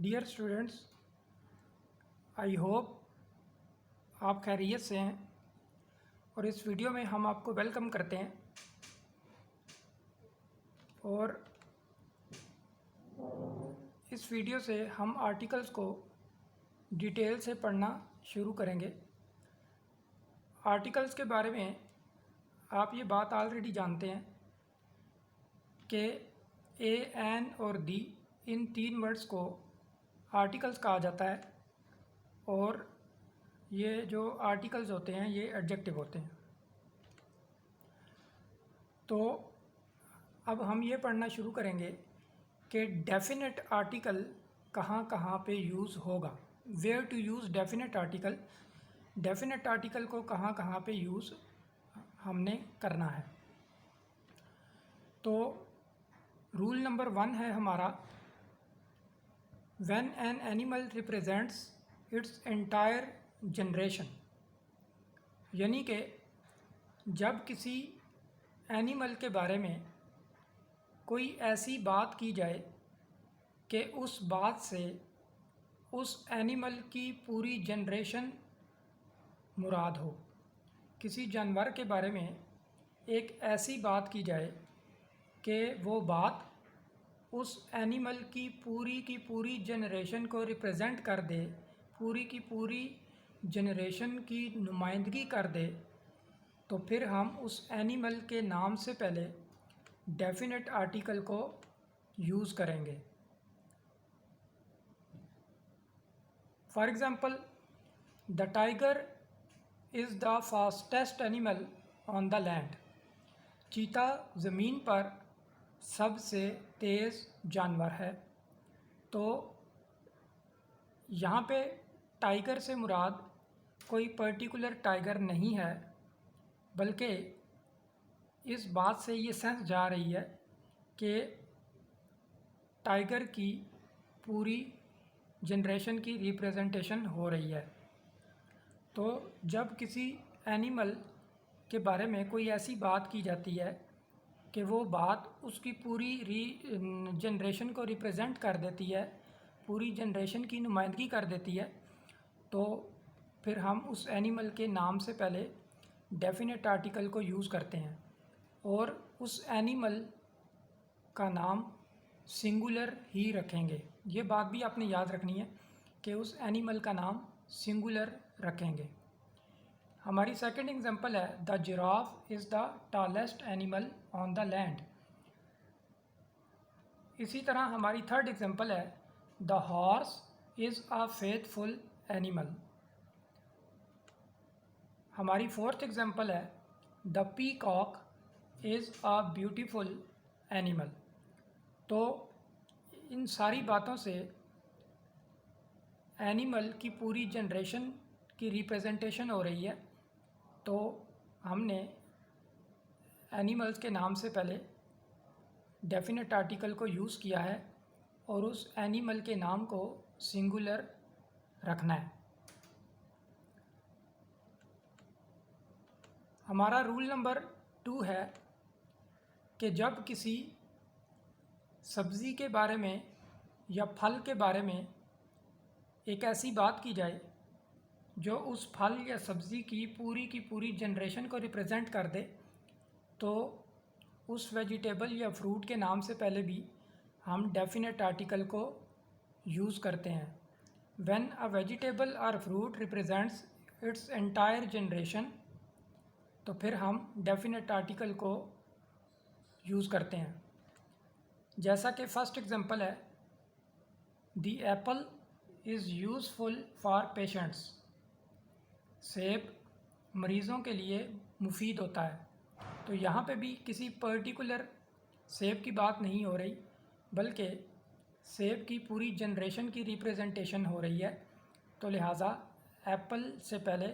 Dear students, I hope आप खैरियत से हैं और इस वीडियो में हम आपको वेलकम करते हैं और इस वीडियो से हम आर्टिकल्स को डिटेल से पढ़ना शुरू करेंगे। आर्टिकल्स के बारे में आप ये बात ऑलरेडी जानते हैं कि ए, एन और दी इन तीन वर्ड्स को आर्टिकल्स कहा जाता है और ये जो आर्टिकल्स होते हैं ये एडजेक्टिव होते हैं। तो अब हम ये पढ़ना शुरू करेंगे कि डेफिनेट आर्टिकल कहाँ कहाँ पे यूज़ होगा, where to use definite article. Definite article को कहाँ कहाँ पे यूज़ हमने करना है। तो रूल नंबर 1 है हमारा, when an animal represents its entire generation, यानी कि जब किसी एनिमल के बारे में कोई ऐसी बात की जाए कि उस बात से उस एनिमल की पूरी जनरेशन मुराद हो। किसी जानवर के बारे में एक ऐसी बात की जाए कि वो बात उस एनिमल की पूरी जनरेशन को रिप्रेजेंट कर दे, पूरी की पूरी जनरेशन की नुमाइंदगी कर दे, तो फिर हम उस एनिमल के नाम से पहले डेफिनेट आर्टिकल को यूज़ करेंगे। For example, the tiger is the fastest animal on the land. चीता ज़मीन पर सबसे तेज़ जानवर है। तो यहाँ पे टाइगर से मुराद कोई पर्टिकुलर टाइगर नहीं है, बल्कि इस बात से ये सेंस जा रही है कि टाइगर की पूरी जनरेशन की रिप्रेजेंटेशन हो रही है। तो जब किसी एनिमल के बारे में कोई ऐसी बात की जाती है कि वो बात उसकी पूरी जनरेशन को रिप्रेजेंट कर देती है, पूरी जनरेशन की नुमाइंदगी कर देती है, तो फिर हम उस एनिमल के नाम से पहले डेफिनेट आर्टिकल को यूज़ करते हैं और उस एनिमल का नाम सिंगुलर ही रखेंगे। ये बात भी आपने याद रखनी है कि उस एनिमल का नाम सिंगुलर रखेंगे। हमारी सेकंड एग्जांपल है, the giraffe is the tallest animal on the land. इसी तरह हमारी थर्ड एग्जांपल है, the horse is a faithful animal. हमारी फोर्थ एग्जांपल है, the peacock is a beautiful animal. तो इन सारी बातों से एनिमल की पूरी जनरेशन की रिप्रेजेंटेशन हो रही है। तो हमने एनिमल्स के नाम से पहले डेफिनेट आर्टिकल को यूज़ किया है और उस एनिमल के नाम को सिंगुलर रखना है। हमारा रूल नंबर 2 है कि जब किसी सब्ज़ी के बारे में या फल के बारे में एक ऐसी बात की जाए जो उस फल या सब्ज़ी की पूरी जनरेशन को रिप्रेजेंट कर दे, तो उस वेजिटेबल या फ्रूट के नाम से पहले भी हम डेफिनेट आर्टिकल को यूज़ करते हैं। व्हेन अ वेजिटेबल और fruit represents its entire generation, तो फिर हम डेफिनेट आर्टिकल को यूज़ करते हैं। जैसा कि फर्स्ट एग्जांपल है, the Apple is useful for patients. सेब मरीज़ों के लिए मुफीद होता है। तो यहाँ पे भी किसी पर्टिकुलर सेब की बात नहीं हो रही, बल्कि सेब की पूरी जनरेशन की रिप्रेजेंटेशन हो रही है। तो लिहाजा एप्पल से पहले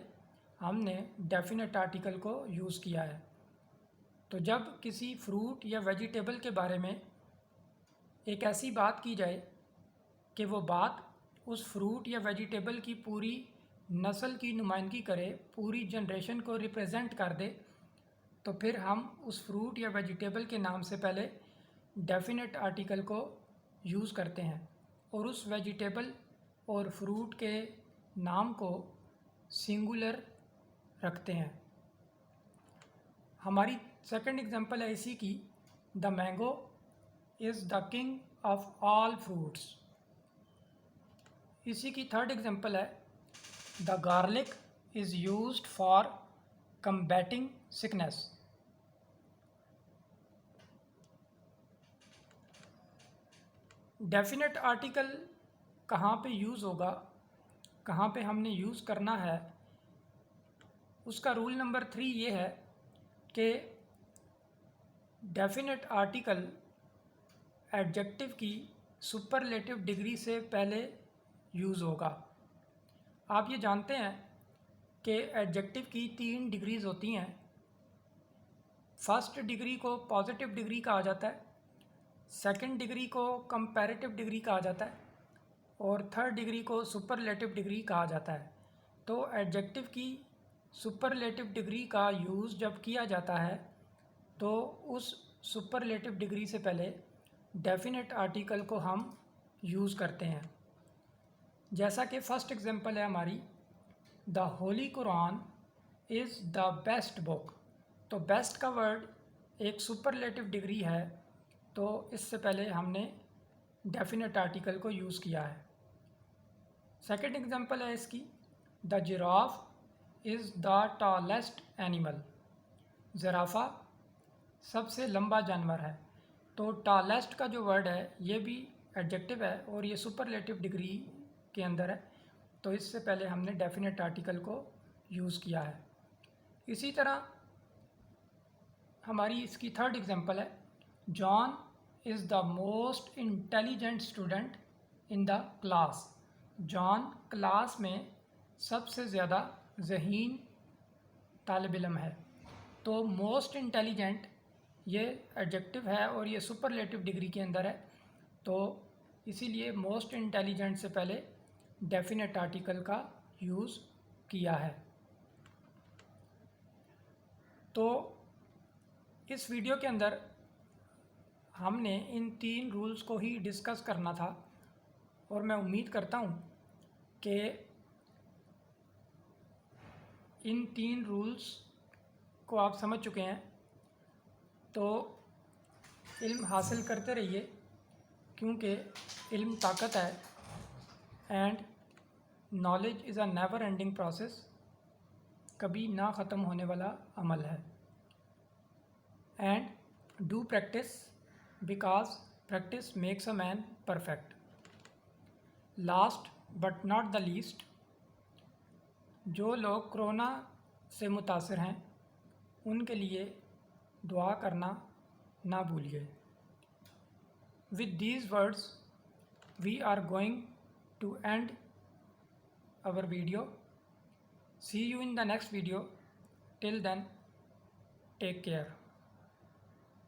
हमने डेफिनेट आर्टिकल को यूज़ किया है। तो जब किसी फ्रूट या वेजिटेबल के बारे में एक ऐसी बात की जाए कि वो बात उस फ्रूट या वेजिटेबल की पूरी नस्ल की नुमाइंदगी करे, पूरी जनरेशन को रिप्रेजेंट कर दे, तो फिर हम उस फ्रूट या वेजिटेबल के नाम से पहले डेफिनेट आर्टिकल को यूज़ करते हैं और उस वेजिटेबल और फ्रूट के नाम को सिंगुलर रखते हैं। हमारी सेकंड एग्जांपल है इसी की, the mango is the king of all fruits. इसी की थर्ड एग्जांपल है, the garlic is used for combating sickness। Definite article कहाँ पे यूज़ होगा, कहाँ पे हमने यूज़ करना है, उसका रूल नंबर 3 ये है कि डेफिनेट आर्टिकल एडजेक्टिव की सुपरलेटिव डिग्री से पहले यूज़ होगा। आप ये जानते हैं कि एडजेक्टिव की 3 डिग्रीज़ होती हैं। फर्स्ट डिग्री को पॉजिटिव डिग्री कहा जाता है, सेकंड डिग्री को कंपैरेटिव डिग्री कहा जाता है और थर्ड डिग्री को सुपरलेटिव डिग्री कहा जाता है। तो एडजेक्टिव की सुपरलेटिव डिग्री का यूज़ जब किया जाता है तो उस सुपरलेटिव डिग्री से पहले डेफिनेट आर्टिकल को हम यूज़ करते हैं। जैसा कि फर्स्ट एग्जांपल है हमारी, the Holi Quran is the best book. तो बेस्ट का वर्ड एक सुपरलेटिव डिग्री है, तो इससे पहले हमने डेफिनेट आर्टिकल को यूज़ किया है। सेकंड एग्जांपल है इसकी, the giraffe is the tallest animal. ज़राफ़ा सबसे लंबा जानवर है। तो टॉलेस्ट का जो वर्ड है ये भी एडजेक्टिव है और ये सुपरलेटिव डिग्री के अंदर है, तो इससे पहले हमने डेफिनेट आर्टिकल को यूज़ किया है। इसी तरह हमारी इसकी थर्ड एग्जांपल है, John is the most intelligent student in the class. John class में सबसे ज़्यादा ज़हीन तालिब इल्म है। तो मोस्ट इंटेलिजेंट ये एडजेक्टिव है और ये सुपरलेटिव डिग्री के अंदर है, तो इसीलिए मोस्ट इंटेलिजेंट से पहले डेफिनेट आर्टिकल का यूज़ किया है। तो इस वीडियो के अंदर हमने इन 3 रूल्स को ही डिस्कस करना था और मैं उम्मीद करता हूँ कि इन 3 रूल्स को आप समझ चुके हैं। तो इल्म हासिल करते रहिए, क्योंकि इल्म ताकत है and knowledge is a never ending process. कभी ना ख़त्म होने वाला अमल है। And do practice because practice makes a man perfect. Last but not the least, जो लोग कोरोना से मुतासिर हैं उनके लिए दुआ करना ना भूलिए। With these words we are going to end our video. See you in the next video. Till then, take care.